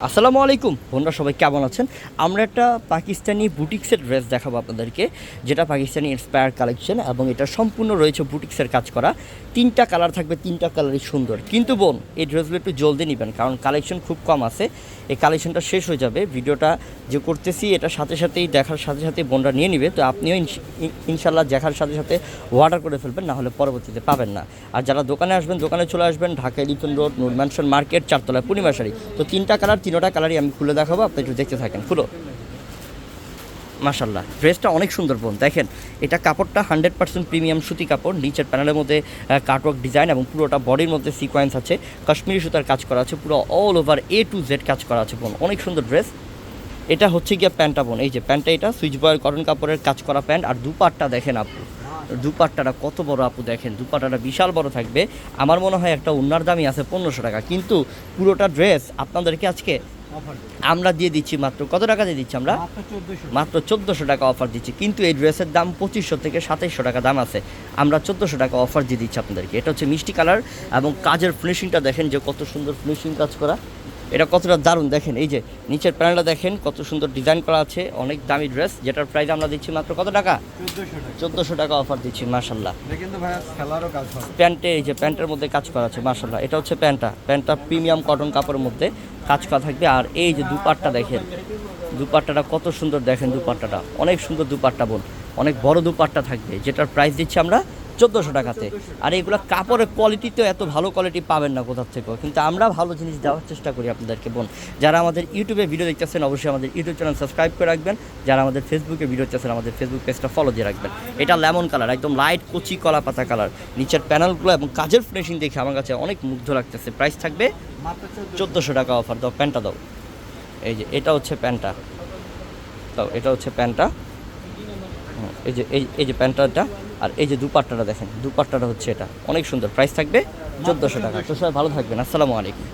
আসসালামু আলাইকুম বন্ধুরা, সবাই কেমন আছেন? আমরা একটা পাকিস্তানি বুটিক্সের ড্রেস দেখাবো আপনাদেরকে, যেটা পাকিস্তানি ইন্সপায়ার কালেকশন এবং এটা সম্পূর্ণ রয়েছে বুটিক্সের কাজ করা। তিনটা কালার থাকবে, তিনটা কালারই সুন্দর। কিন্তু বোন, এই ড্রেসগুলো একটু জলদি নেবেন, কারণ কালেকশন খুব কম আছে। এই কালেকশনটা শেষ হয়ে যাবে। ভিডিওটা যে করতেছি এটা সাথে সাথেই দেখার সাথে সাথেই বোনরা নিয়ে নেবে। তো আপনিও ইনশাল্লাহ দেখার সাথে সাথে অর্ডার করে ফেলবেন, না হলে পরবর্তীতে পাবেন না। আর যারা দোকানে আসবেন, দোকানে চলে আসবেন, ঢাকা এলিফ্যান্ট রোড, নূর ম্যানশন মার্কেট, চারতলা পূর্ণিমা শাড়ি। তো তিনটা কালার, তিনোটা কালারই আমি খুলে দেখাবো, আপনি একটু দেখতে থাকেন। খুলো। মাশাল্লাহ, ড্রেসটা অনেক সুন্দর বোন। দেখেন, এটা কাপড়টা 100% প্রিমিয়াম সুতি কাপড়। নিচের প্যানেলের মধ্যে কাটওয়ার্ক ডিজাইন এবং পুরোটা বডির মধ্যে সিকোয়েন্স আছে, কাশ্মীরি সুতার কাজ করা আছে, পুরো all over A to Z কাজ করা আছে বোন। অনেক সুন্দর ড্রেস। এটা হচ্ছে গিয়ে প্যান্টটা বোন। এই যে প্যান্টটা, এটা সুইচ বয়ের কটন কাপড়ের কাজ করা প্যান্ট। আর দুপাট্টা দেখেন আপু, দুপাট্টাটা কত বড় আপু, দেখেন দুপাট্টাটা বিশাল বড় থাকবে। আমার মনে হয় একটা ওড়নার দামই আছে 1500 টাকা, কিন্তু পুরোটা ড্রেস আপনাদেরকে আজকে আমরা দিয়ে দিচ্ছি মাত্র কত টাকা দিয়ে দিচ্ছি আমরা? মাত্র 1400 টাকা অফার দিচ্ছি। কিন্তু এই ড্রেসের দাম 2500 থেকে 2700 টাকা দাম আছে, আমরা 1400 টাকা অফার দিয়ে দিচ্ছি আপনাদেরকে। এটা হচ্ছে মিষ্টি কালার এবং কাজের ফিনিশিংটা দেখেন যে কত সুন্দর ফিনিশিং কাজ করা, এটা কতটা দারুণ। দেখেন এই যে নিচের প্যানেলটা দেখেন কত সুন্দর ডিজাইন করা আছে। অনেক দামি ড্রেস, যেটার প্রাইস আমরা দিচ্ছি মাত্র কত টাকা? 1400 টাকা অফার দিচ্ছি। মাশাল্লাহ, প্যান্টে এই যে প্যান্টের মধ্যে কাজ করা আছে। মাশাল্লাহ, এটা হচ্ছে প্যান্টটা প্রিমিয়াম কটন কাপড়ের মধ্যে কাজ করা থাকবে। আর এই যে দুপাট্টা দেখেন, দুপাট্টাটা কত সুন্দর, দেখেন দুপাট্টাটা অনেক সুন্দর দুপাট্টা বোন, অনেক বড় দুপাট্টা থাকবে, যেটার প্রাইস দিচ্ছি আমরা 1400 টাকাতে। আর এইগুলো কাপড়ের কোয়ালিটি তো এত ভালো কোয়ালিটি পাবেন না কোথার থেকেও, কিন্তু আমরা ভালো জিনিস দেওয়ার চেষ্টা করি আপনাদেরকে বোন। যারা আমাদের ইউটিউবে ভিডিও দেখতেছেন, অবশ্যই আমাদের ইউটিউব চ্যানেল সাবস্ক্রাইব করে রাখবেন। যারা আমাদের ফেসবুকে ভিডিও দেখতেছেন, আমাদের ফেসবুক পেজটা ফলো দিয়ে রাখবেন। এটা লেমন কালার, একদম লাইট কচি কলা পাতা কালার। নিচের প্যানেলগুলো এবং কাজের ফিনিশিং দেখে আমার কাছে অনেক মুগ্ধ লাগতেছে। প্রাইস থাকবে 1400 টাকা অফার। দাও প্যান্টটা দাও। এই যে এটা হচ্ছে প্যান্টটা দাও, এটা হচ্ছে প্যান্টটা। এই যে এই যে প্যান্টটা, আর এই যে দুপাট্টাটা দেখেন, দুপাট্টাটা হচ্ছে এটা অনেক সুন্দর। প্রাইস থাকবে 1400 টাকা। তো সবাই ভালো থাকবেন। আসসালামু আলাইকুম।